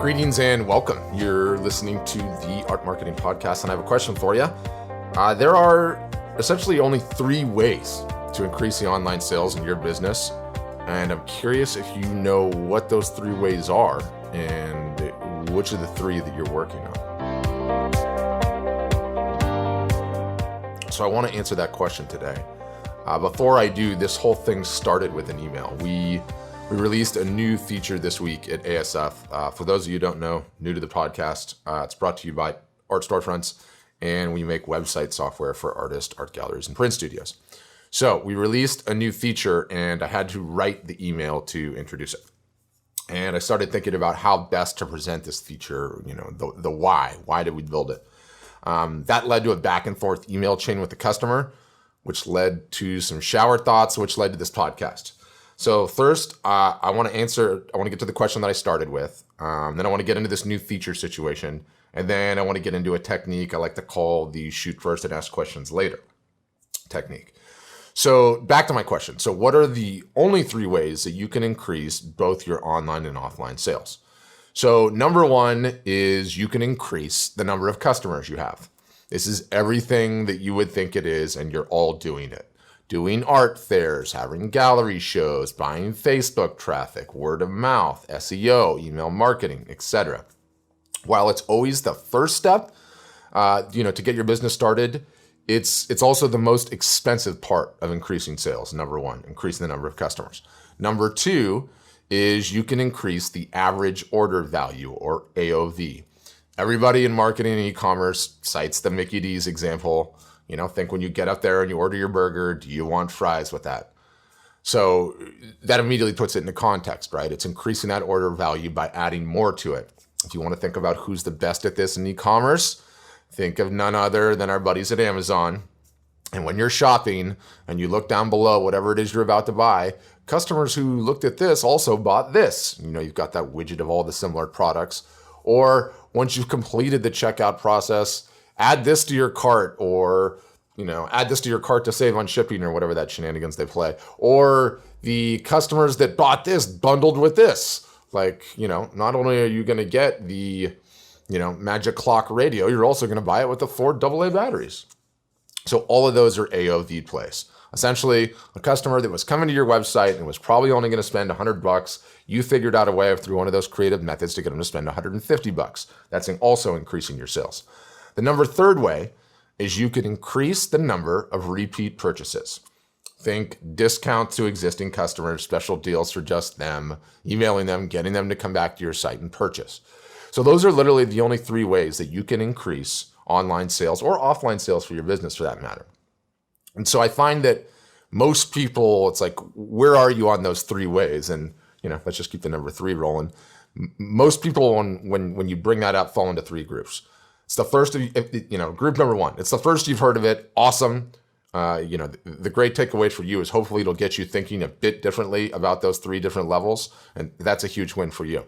Greetings and welcome. You're listening to the Art Marketing Podcast, and I have a question for you. There are essentially only three ways to increase the online sales in your business, and I'm curious if you know what those three ways are and which of the three that you're working on. So I want to answer that question today. Before I do, this whole thing started with an email. We released a new feature this week at ASF. For those of you who don't know, new to the podcast, it's brought to you by Art Storefronts, and we make website software for artists, art galleries, and print studios. So we released a new feature, and I had to write the email to introduce it. And I started thinking about how best to present this feature, the why. Why did we build it? That led to a back and forth email chain with the customer, which led to some shower thoughts, which led to this podcast. So first, I want to get to the question that I started with. Then I want to get into this new feature situation. And then I want to get into a technique I like to call the shoot first and ask questions later technique. So back to my question. So what are the only three ways that you can increase both your online and offline sales? So number one is you can increase the number of customers you have. This is everything that you would think it is, and you're all doing it. Doing art fairs, having gallery shows, buying Facebook traffic, word of mouth, SEO, email marketing, etc. While it's always the first step, to get your business started, it's also the most expensive part of increasing sales. Number one, increasing the number of customers. Number two is you can increase the average order value, or AOV. Everybody in marketing and e-commerce cites the Mickey D's example. Think when you get up there and you order your burger, do you want fries with that? So that immediately puts it into context, right? It's increasing that order value by adding more to it. If you want to think about who's the best at this in e-commerce, think of none other than our buddies at Amazon. And when you're shopping and you look down below whatever it is you're about to buy, customers who looked at this also bought this. You've got that widget of all the similar products. Or once you've completed the checkout process, add this to your cart, or add this to your cart to save on shipping, or whatever that shenanigans they play. Or the customers that bought this bundled with this. Not only are you going to get the, Magic Clock radio, you're also going to buy it with the 4 AA batteries. So all of those are AOV plays. Essentially, a customer that was coming to your website and was probably only going to spend $100, you figured out a way through one of those creative methods to get them to spend $150. That's also increasing your sales. The third way is you could increase the number of repeat purchases. Think discounts to existing customers, special deals for just them, emailing them, getting them to come back to your site and purchase. So those are literally the only three ways that you can increase online sales or offline sales for your business, for that matter. And so I find that most people, it's like, where are you on those three ways? And, let's just keep the number three rolling. Most people, when you bring that up, fall into three groups. It's the first, group number one. It's the first you've heard of it. Awesome. The great takeaway for you is hopefully it'll get you thinking a bit differently about those three different levels. And that's a huge win for you.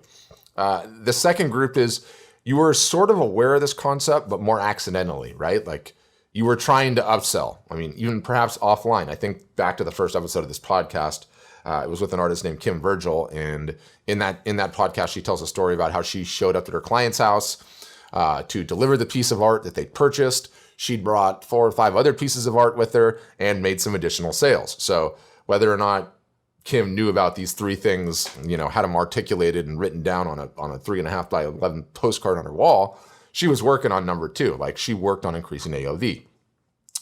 The second group is you were sort of aware of this concept, but more accidentally, right? Like you were trying to upsell. Even perhaps offline. I think back to the first episode of this podcast. It was with an artist named Kim Virgil. And in that podcast, she tells a story about how she showed up at her client's house to deliver the piece of art that they purchased. She'd brought 4 or 5 other pieces of art with her and made some additional sales. So whether or not Kim knew about these three things, had them articulated and written down on a 3.5 by 11 postcard on her wall, she was working on number two. Like she worked on increasing AOV.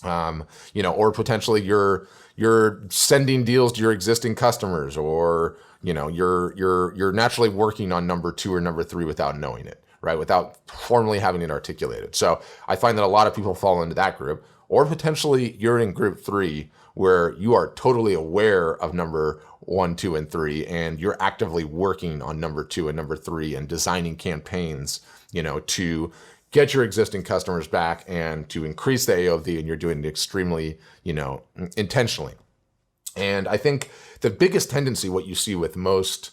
Or potentially you're sending deals to your existing customers, or you're naturally working on number two or number three without knowing it, right? Without formally having it articulated. So I find that a lot of people fall into that group, or potentially you're in group three where you are totally aware of number 1, 2, and 3, and you're actively working on number 2 and number 3 and designing campaigns, to get your existing customers back and to increase the AOV, and you're doing it extremely, intentionally. And I think the biggest tendency, what you see with most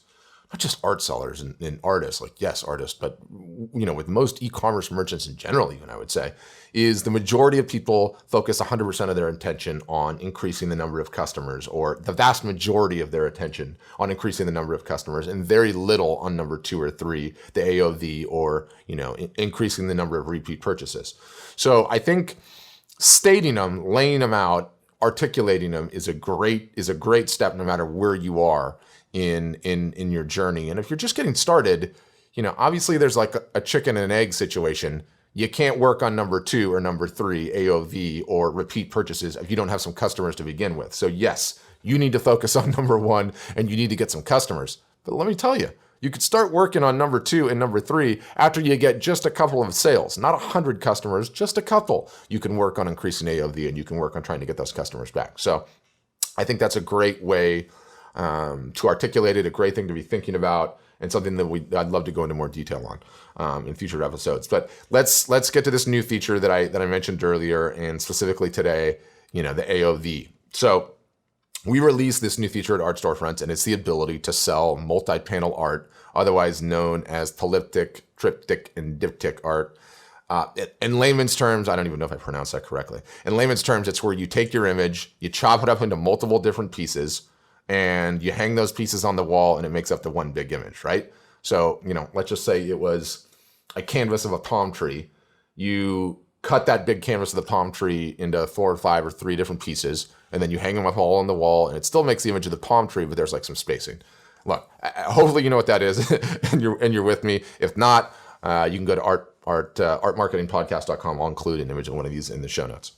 not just art sellers and artists, like yes, artists, but with most e-commerce merchants in general, even I would say, is the majority of people focus 100% of their attention on increasing the number of customers, or the vast majority of their attention on increasing the number of customers, and very little on number 2 or 3, the AOV, or increasing the number of repeat purchases. So I think stating them, laying them out, articulating them is a great step, no matter where you are in your journey. And if you're just getting started, obviously there's like a chicken and egg situation. You can't work on number 2 or number 3 AOV or repeat purchases if you don't have some customers to begin with. So yes, you need to focus on number 1 and you need to get some customers. But let me tell you, you could start working on number 2 and number 3 after you get just a couple of sales, not 100 customers, just a couple. You can work on increasing AOV and you can work on trying to get those customers back. So I think that's a great way to articulate it, a great thing to be thinking about, and something that I'd love to go into more detail on in future episodes. But let's get to this new feature that I mentioned earlier, and specifically today, the AOV. So we released this new feature at Art Storefronts, and it's the ability to sell multi-panel art, otherwise known as polyptych, triptych, and diptych art. In layman's terms, I don't even know if I pronounced that correctly. In layman's terms, it's where you take your image, you chop it up into multiple different pieces, and you hang those pieces on the wall, and it makes up the one big image, right? So, let's just say it was a canvas of a palm tree. You cut that big canvas of the palm tree into 4 or 5 or 3 different pieces, and then you hang them up all on the wall, and it still makes the image of the palm tree, but there's like some spacing. Look, hopefully you know what that is, and you're with me. If not, you can go to artmarketingpodcast.com. I'll include an image of one of these in the show notes.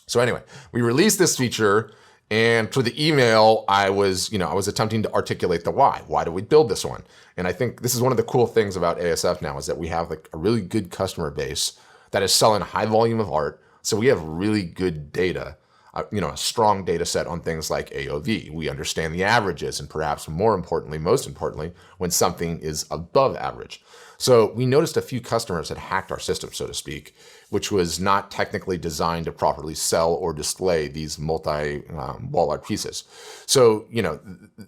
So anyway, we released this feature, and for the email, I was attempting to articulate the why. Why do we build this one? And I think this is one of the cool things about ASF now, is that we have like a really good customer base that is selling a high volume of art. So we have really good data, a strong data set on things like AOV. We understand the averages, and perhaps most importantly, when something is above average. So we noticed a few customers had hacked our system, so to speak, which was not technically designed to properly sell or display these multi-wall art pieces. So,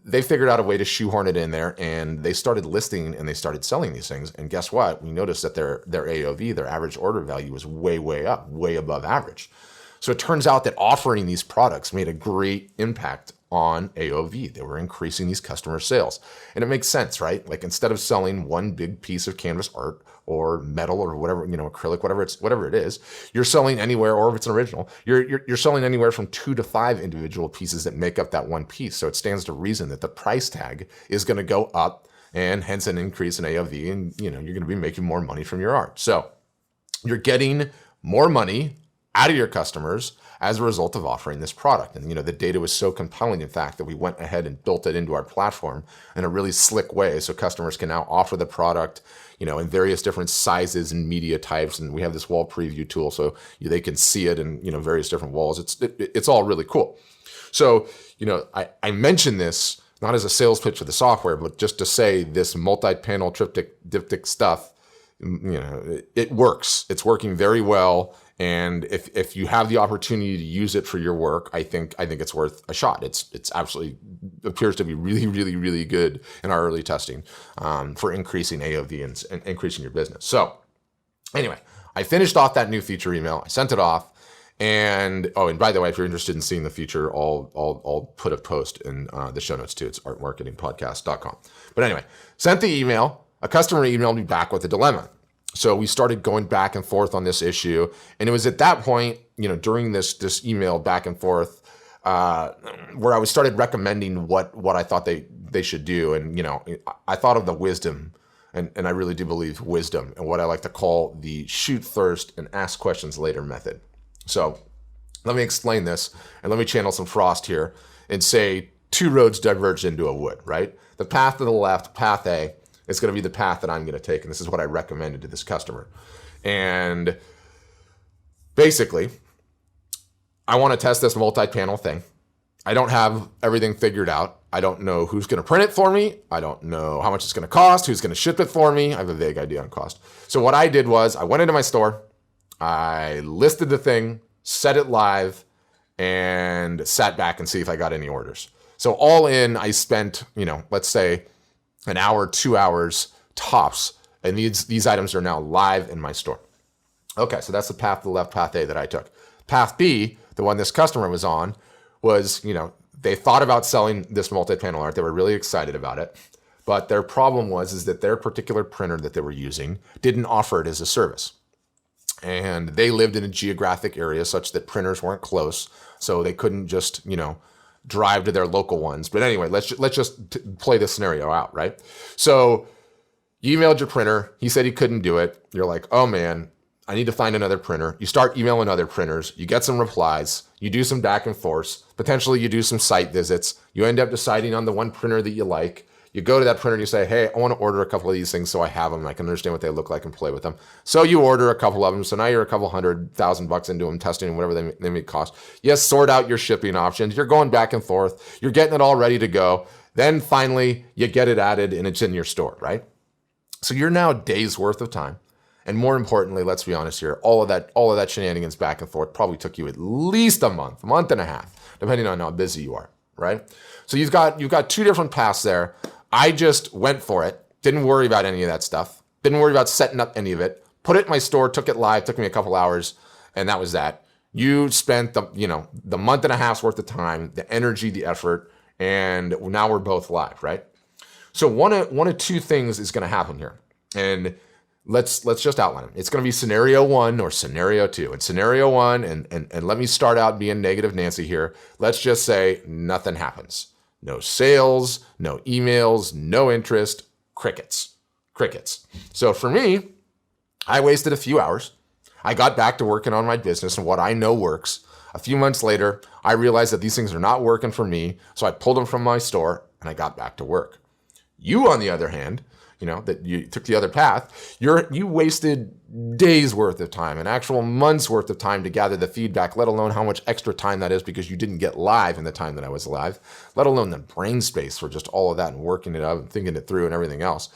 they figured out a way to shoehorn it in there, and they started listing and they started selling these things. And guess what? We noticed that their AOV, their average order value, was way, way up, way above average. So it turns out that offering these products made a great impact on AOV. They were increasing these customer sales. And it makes sense, right? Like, instead of selling one big piece of canvas art or metal or whatever, acrylic, whatever it is, you're selling anywhere, or if it's an original, you're selling anywhere from 2 to 5 individual pieces that make up that one piece. So it stands to reason that the price tag is going to go up, and hence an increase in AOV, and you're going to be making more money from your art. So you're getting more money out of your customers as a result of offering this product. And the data was so compelling, in fact, that we went ahead and built it into our platform in a really slick way, so customers can now offer the product in various different sizes and media types. And we have this wall preview tool, so they can see it in various different walls. It's all really cool. So I mentioned this not as a sales pitch for the software, but just to say this multi-panel triptych, diptych stuff, it works. It's working very well. And if you have the opportunity to use it for your work, I think it's worth a shot. It's absolutely appears to be really, really, really good in our early testing for increasing AOV and increasing your business. So anyway, I finished off that new feature email. I sent it off. And by the way, if you're interested in seeing the feature, I'll put a post in the show notes too. It's artmarketingpodcast.com. But anyway, sent the email. A customer emailed me back with a dilemma. So we started going back and forth on this issue. And it was at that point, during this email back and forth, where I started recommending what I thought they should do. And, I thought of the wisdom, and I really do believe wisdom, and what I like to call the shoot first and ask questions later method. So let me explain this, and let me channel some Frost here and say 2 roads diverge into a wood, right? The path to the left, path A, is going to be the path that I'm going to take. And this is what I recommended to this customer. And basically, I want to test this multi-panel thing. I don't have everything figured out. I don't know who's going to print it for me. I don't know how much it's going to cost, who's going to ship it for me. I have a vague idea on cost. So what I did was I went into my store, I listed the thing, set it live, and sat back and see if I got any orders. So all in, I spent, let's say an hour, 2 hours tops. And these items are now live in my store. Okay, so that's the path to the left, path A that I took. Path B, the one this customer was on, was, they thought about selling this multi-panel art. They were really excited about it. But their problem was that their particular printer that they were using didn't offer it as a service. And they lived in a geographic area such that printers weren't close. So they couldn't just, drive to their local ones. But anyway, let's just play this scenario out, right? So you emailed your printer. He said he couldn't do it. You're like, oh man, I need to find another printer. You start emailing other printers. You get some replies. You do some back and forth. Potentially you do some site visits. You end up deciding on the one printer that you like. You go to that printer and you say, hey, I want to order a couple of these things so I have them and I can understand what they look like and play with them. So you order a couple of them. So now you're a couple $100,000 into them, testing and whatever they may cost. Yes, sort out your shipping options. You're going back and forth. You're getting it all ready to go. Then finally you get it added and it's in your store, right? So you're now days worth of time. And more importantly, let's be honest here, all of that shenanigans back and forth probably took you at least a month and a half, depending on how busy you are, right? So you've got two different paths there. I just went for it. Didn't worry about any of that stuff. Didn't worry about setting up any of it. Put it in my store, took it live, took me a couple hours, and that was that. You spent the month and a half's worth of time, the energy, the effort, and now we're both live, right? So one of two things is going to happen here. And let's just outline them. It's going to be scenario 1 or scenario 2. And scenario 1, and let me start out being negative Nancy here. Let's just say nothing happens. No sales, no emails, no interest, crickets. So for me, I wasted a few hours. I got back to working on my business and what I know works. A few months later, I realized that these things are not working for me. So I pulled them from my store and I got back to work. You, on the other hand, that you took the other path, you wasted days worth of time, an actual month's worth of time to gather the feedback, let alone how much extra time that is because you didn't get live in the time that I was live, let alone the brain space for just all of that and working it up and thinking it through and everything else.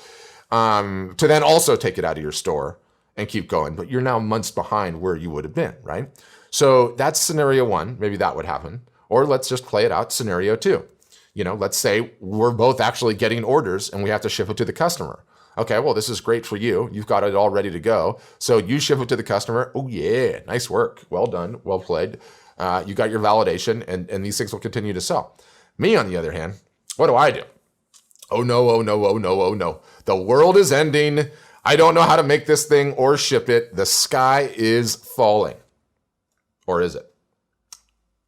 To then also take it out of your store and keep going. But you're now months behind where you would have been, right? So that's scenario 1. Maybe that would happen. Or let's just play it out, scenario 2. Let's say we're both actually getting orders and we have to ship it to the customer. Okay, well, this is great for you. You've got it all ready to go. So you ship it to the customer. Oh yeah, nice work. Well done. Well played. You got your validation and these things will continue to sell. Me, on the other hand, what do? Oh no. The world is ending. I don't know how to make this thing or ship it. The sky is falling. Or is it?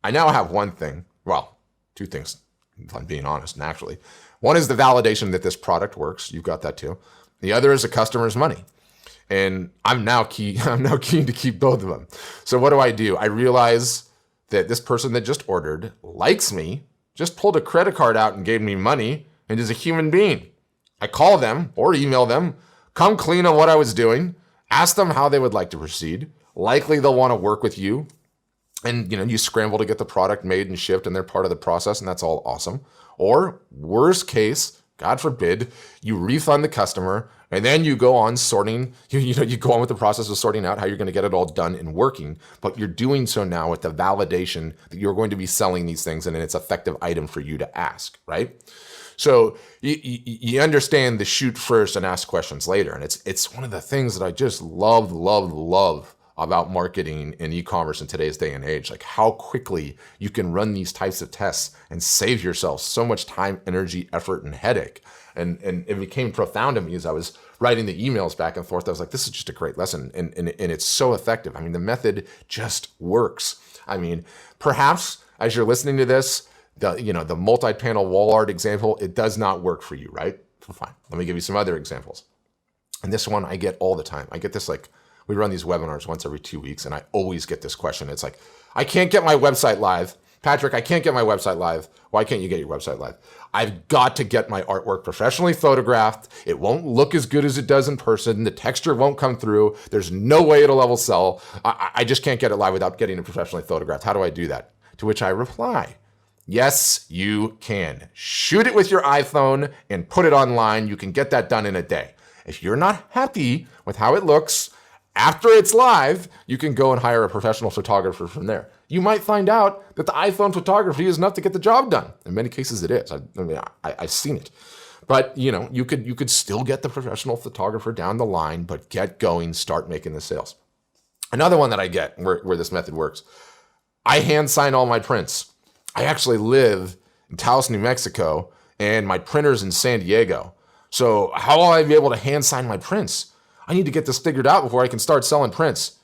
I now have one thing. Well, two things. If I'm being honest, naturally. One is the validation that this product works. You've got that too. The other is the customer's money. And I'm now keen to keep both of them. So what do? I realize that this person that just ordered likes me, just pulled a credit card out and gave me money, and is a human being. I call them or email them, come clean on what I was doing, ask them how they would like to proceed. Likely they'll want to work with you. And you scramble to get the product made and shipped and they're part of the process and that's all awesome. Or worst case, God forbid, you refund the customer and then you go on sorting, you go on with the process of sorting out how you're going to get it all done and working. But you're doing so now with the validation that you're going to be selling these things and it's an effective item for you to ask, right? So you understand the shoot first and ask questions later. And it's one of the things that I just love about marketing and e-commerce in today's day and age, like how quickly you can run these types of tests and save yourself so much time, energy, effort, and headache. And it became profound to me as I was writing the emails back and forth. I was like, this is just a great lesson. And it's so effective. I mean, the method just works. I mean, perhaps as you're listening to this, the multi-panel wall art example, it does not work for you, right? Fine. Let me give you some other examples. And this one I get all the time. I get this we run these webinars once every 2 weeks, and I always get this question. It's like, I can't get my website live. Patrick, I can't get my website live. Why can't you get your website live? I've got to get my artwork professionally photographed. It won't look as good as it does in person. The texture won't come through. There's no way it'll level sell. I just can't get it live without getting it professionally photographed. How do I do that? To which I reply, yes, you can. Shoot it with your iPhone and put it online. You can get that done in a day. If you're not happy with how it looks, after it's live, you can go and hire a professional photographer from there. You might find out that the iPhone photography is enough to get the job done. In many cases, it is. I've seen it. But you could still get the professional photographer down the line, but get going, start making the sales. Another one that I get where this method works, I hand sign all my prints. I actually live in Taos, New Mexico, and my printer's in San Diego. So how will I be able to hand sign my prints? I need to get this figured out before I can start selling prints.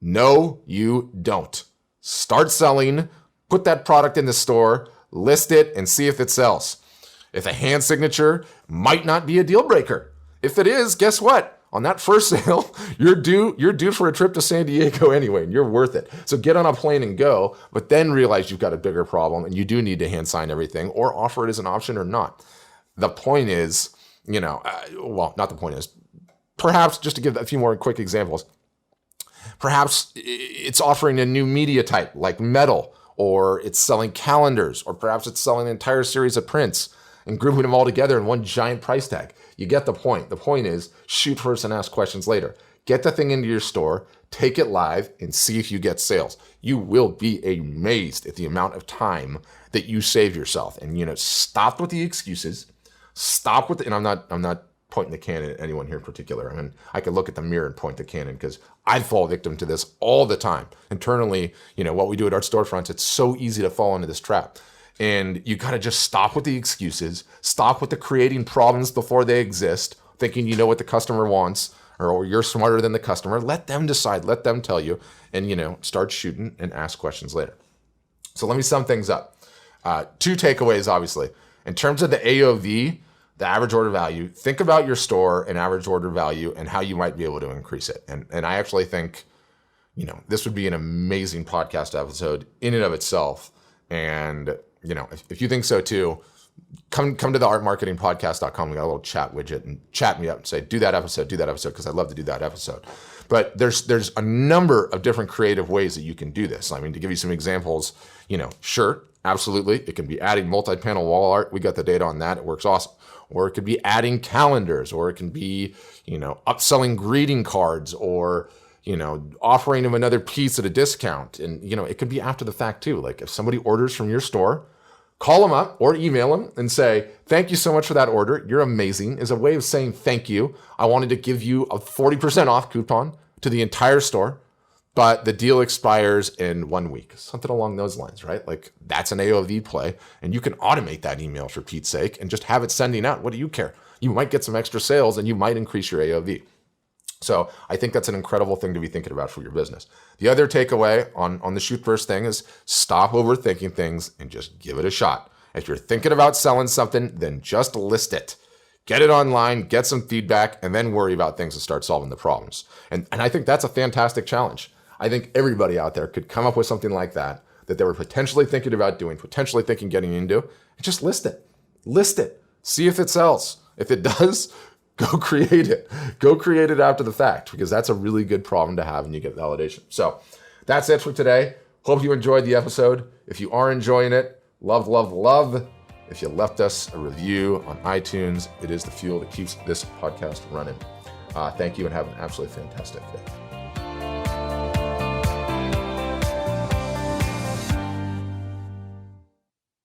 No, you don't. Start selling, put that product in the store, list it, and see if it sells. If a hand signature might not be a deal breaker. If it is, guess what? On that first sale, you're due for a trip to San Diego anyway, and you're worth it. So get on a plane and go, but then realize you've got a bigger problem and you do need to hand sign everything or offer it as an option or not. The point is, not the point is, perhaps just to give a few more quick examples, perhaps it's offering a new media type like metal, or it's selling calendars, or perhaps it's selling an entire series of prints and grouping them all together in one giant price tag. You get the point. The point is, shoot first and ask questions later. Get the thing into your store, take it live, and see if you get sales. You will be amazed at the amount of time that you save yourself. And stop with the excuses. Stop with and I'm not pointing the cannon at anyone here in particular. I mean, I could look at the mirror and point the cannon because I fall victim to this all the time. Internally, what we do at our storefronts, it's so easy to fall into this trap. And you got to just stop with the excuses, stop with the creating problems before they exist, thinking you know what the customer wants or you're smarter than the customer. Let them decide, let them tell you, and start shooting and ask questions later. So let me sum things up. 2 takeaways, obviously. In terms of the AOV, the average order value, think about your store and average order value and how you might be able to increase it. And I actually think, this would be an amazing podcast episode in and of itself. And if you think so too, come to the artmarketingpodcast.com. We got a little chat widget and chat me up and say, do that episode, because I'd love to do that episode. But there's a number of different creative ways that you can do this. I mean, to give you some examples, sure, absolutely. It can be adding multi-panel wall art. We got the data on that. It works awesome. Or it could be adding calendars, or it can be, upselling greeting cards, or, offering them another piece at a discount. And, it could be after the fact too. Like if somebody orders from your store, call them up or email them and say, thank you so much for that order. You're amazing, is a way of saying thank you. I wanted to give you a 40% off coupon to the entire store, but the deal expires in 1 week. Something along those lines, right? Like that's an AOV play, and you can automate that email for Pete's sake and just have it sending out. What do you care? You might get some extra sales and you might increase your AOV. So I think that's an incredible thing to be thinking about for your business. The other takeaway on the shoot first thing is stop overthinking things and just give it a shot. If you're thinking about selling something, then just list it. Get it online, get some feedback, and then worry about things and start solving the problems. And I think that's a fantastic challenge. I think everybody out there could come up with something like that they were potentially thinking about doing, potentially thinking getting into, and just list it. List it. See if it sells. If it does, go create it. Go create it after the fact, because that's a really good problem to have and you get validation. So that's it for today. Hope you enjoyed the episode. If you are enjoying it, love, love, love. If you left us a review on iTunes, it is the fuel that keeps this podcast running. Thank you and have an absolutely fantastic day.